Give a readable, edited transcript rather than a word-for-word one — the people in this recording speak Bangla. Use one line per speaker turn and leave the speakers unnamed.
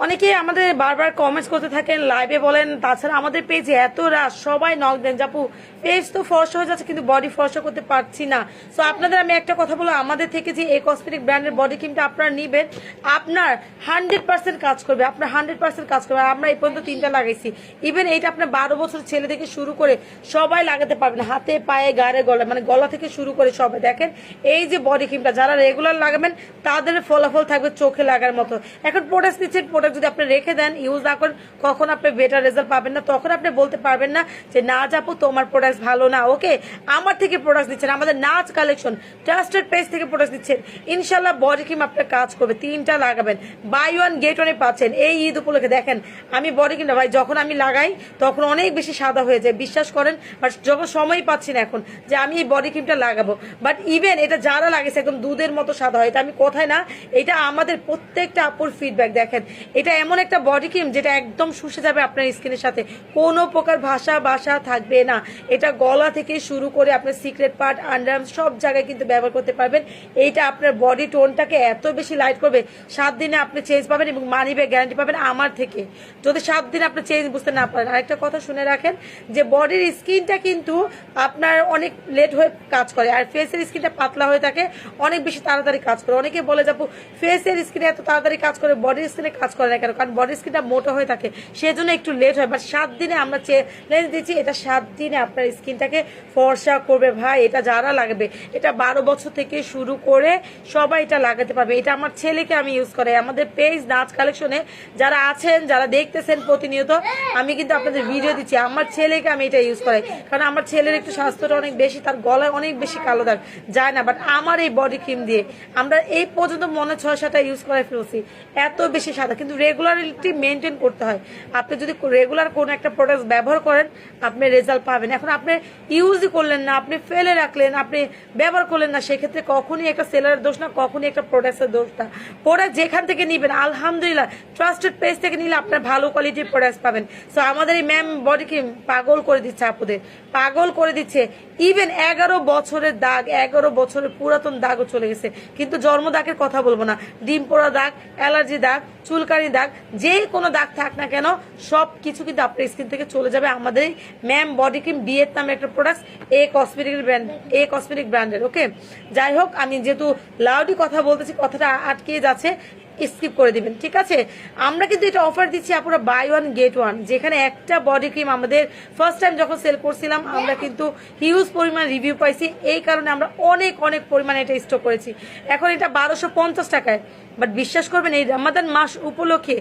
অনেকেই আমাদের বারবার কমেন্টস করতে থাকেন, লাইভে বলেন, তাছাড়া আমাদের পেজে এত রাশ সবাই নক দেন জাপু পেজ তো ফর্সা হয়ে যাচ্ছে কিন্তু বডি ফর্সা করতে পারছি না। সো আপনাদের আমি একটা কথা বলবো, আমাদের থেকে যে এই কসমেটিক ব্র্যান্ডের বডি ক্রিমটা আপনারা নিবেন, আপনার 100% কাজ করবে, আপনার 100% কাজ করবে। আমরা এই পর্যন্ত 3টা লাগাইছি, ইভেন এইটা আপনার 12 বছর ছেলে থেকে শুরু করে সবাই লাগাতে পারবেন, হাতে পায়ে গাড়ে গলা, মানে গলা থেকে শুরু করে সবাই। দেখেন এই যে বডি ক্রিমটা যারা রেগুলার লাগাবেন তাদের ফলাফল থাকবে চোখে লাগার মতো। এখন প্রোডাক্ট দিচ্ছেন, প্রোডাক্ট যদি আপনি রেখে দেন, ইউজ না করেন, কখন আপনি বেটার রেজাল্ট পাবেন না, তখন আপনি বলতে পারবেন না যে না যাবো তোমার প্রোডাক্ট ভালো না। ওকে, আমার থেকে প্রোডাক্ট দিচ্ছেন, আমাদের নাচ কালেকশন ট্রাস্টেড পেজ থেকে প্রোডাক্ট দিচ্ছেন, ইনশাল্লাহ বডি ক্রিম আপনার কাজ করবে। 3টা লাগাবেন, বাই ওয়ান গেট ওয়ানে পাচ্ছেন এই ঈদ উপলক্ষে। দেখেন আমি বডি ক্রিমটা ভাই যখন আমি লাগাই তখন অনেক বেশি সাদা হয়ে যায়, বিশ্বাস করেন। বাট যখন সময় পাচ্ছি না এখন যে আমি এই বডি ক্রিমটা লাগাবো, বাট ইভেন এটা যারা লাগেছে একদম দুধের মতো সাদা হয়। এটা আমি কোথায় না, এটা আমাদের প্রত্যেকটা আপুর ফিডব্যাক। দেখেন এটা এমন একটা বডি ক্রিম যেটা একদম শুষে যাবে আপনার স্কিনের সাথে, কোনো প্রকার বাসা থাকবে না। এটা গলা থেকে শুরু করে আপনার সিক্রেট পার্ট, আন্ডারআর্ম সব জায়গায় কিন্তু ব্যবহার করতে পারবেন। এইটা আপনার বডি টোনটাকে এত বেশি লাইট করবে, 7 দিনে আপনি চেঞ্জ পাবেন এবং মানি ব্যাক গ্যারান্টি পাবেন আমার থেকে, যদি 7 দিনে আপনি চেঞ্জ বুঝতে না পারেন। আরেকটা কথা শুনে রাখেন যে বডির স্কিনটা কিন্তু আপনার অনেক লেট হয়ে কাজ করে, আর ফেসের স্কিনটা পাতলা হয়ে থাকে, অনেক বেশি তাড়াতাড়ি কাজ করে। অনেকে বলে যাবো ফেসের স্কিনে এত তাড়াতাড়ি কাজ করে, বডির স্কিনে কাজ করে না কেন? কারণ বডির স্কিনটা মোটা হয়ে থাকে, সেজন্য একটু লেট হয়। বাট 7 দিনে আমরা চ্যালেঞ্জ দিচ্ছি, এটা 7 দিনে আপনার স্কিনটাকে ফর্সা করবে ভাই। এটা যারা লাগবে, এটা 12 বছর থেকে শুরু করে সবাই এটা লাগাতে পারবে। এটা আমার ছেলেকে আমি ইউজ করাই, আমাদের পেজ নাচ কালেকশনে যারা আছেন, যারা দেখতেছেন প্রতিনিয়ত, আমি কিন্তু আপনাদের ভিডিও দিচ্ছি, আমার ছেলেকে আমি এটা ইউজ করাই। কারণ আমার ছেলের একটু স্বাস্থ্যটা অনেক বেশি, তার গলায় অনেক বেশি কালো দাগ যায় না, বাট আমার এই বডি ক্রিম দিয়ে আমরা এই পর্যন্ত মনে 6-7টা ইউজ করে ফেলছি, এত বেশি সাদা। কিন্তু রেগুলারিটি মেনটেন করতে হয়। আপনি যদি রেগুলার কোনো একটা প্রোডাক্ট ব্যবহার করেন আপনি রেজাল্ট পাবেন। এখন আপনি ইউজই করলেন না, আপনি ফেলে রাখলেন, আপনি ব্যবহার করলেন না, সেক্ষেত্রে কখনই একটা সেলারের দোষ না, কখনই একটা প্রোডাক্টের দোষ না। প্রোডাক্ট যেখান থেকে নিবেন আলহামদুলিল্লাহ ট্রাস্টেড পেজ থেকে নিলে আপনার ভালো কোয়ালিটির প্রোডাক্ট পাবেন। সো আমাদের এই ম্যাম বডি ক্রিম পাগল করে দিচ্ছে, আপুদের পাগল করে দিচ্ছে। ইভেন 11 বছরের দাগ, 11 বছরের পুরাতন দাগও চলে গেছে। কিন্তু জন্ম দাগের কথা বলবো না, ডিম পোড়া দাগ, অ্যালার্জি দাগ, চুলকানি দাগ, যে কোনো দাগ থাক না কেন সব কিছু কিন্তু আপনার স্কিন থেকে চলে যাবে আমাদের এই ম্যাম বডি ক্রিম বিয়ের নামে একটা প্রোডাক্ট, এই কসমেটিক ব্র্যান্ডের। ওকে, যাই হোক, আমি যেহেতু লাউডি কথা বলতেছি, কথাটা আটকে যাচ্ছে, স্কিপ করে দিবেন, ঠিক আছে? আমরা কিন্তু এটা অফার দিচ্ছি আপুরা বাই ওয়ান গেট ওয়ান, যেখানে একটা বডি ক্রিম আমাদের ফার্স্ট টাইম যখন সেল করছিলাম আমরা কিন্তু হিউজ পরিমাণ রিভিউ পাইছি, এই কারণে আমরা অনেক পরিমাণে এটা স্টক করেছি। এখন এটা 1250 টাকায়, বাট বিশ্বাস করবেন এই রমাদান মাস উপলক্ষে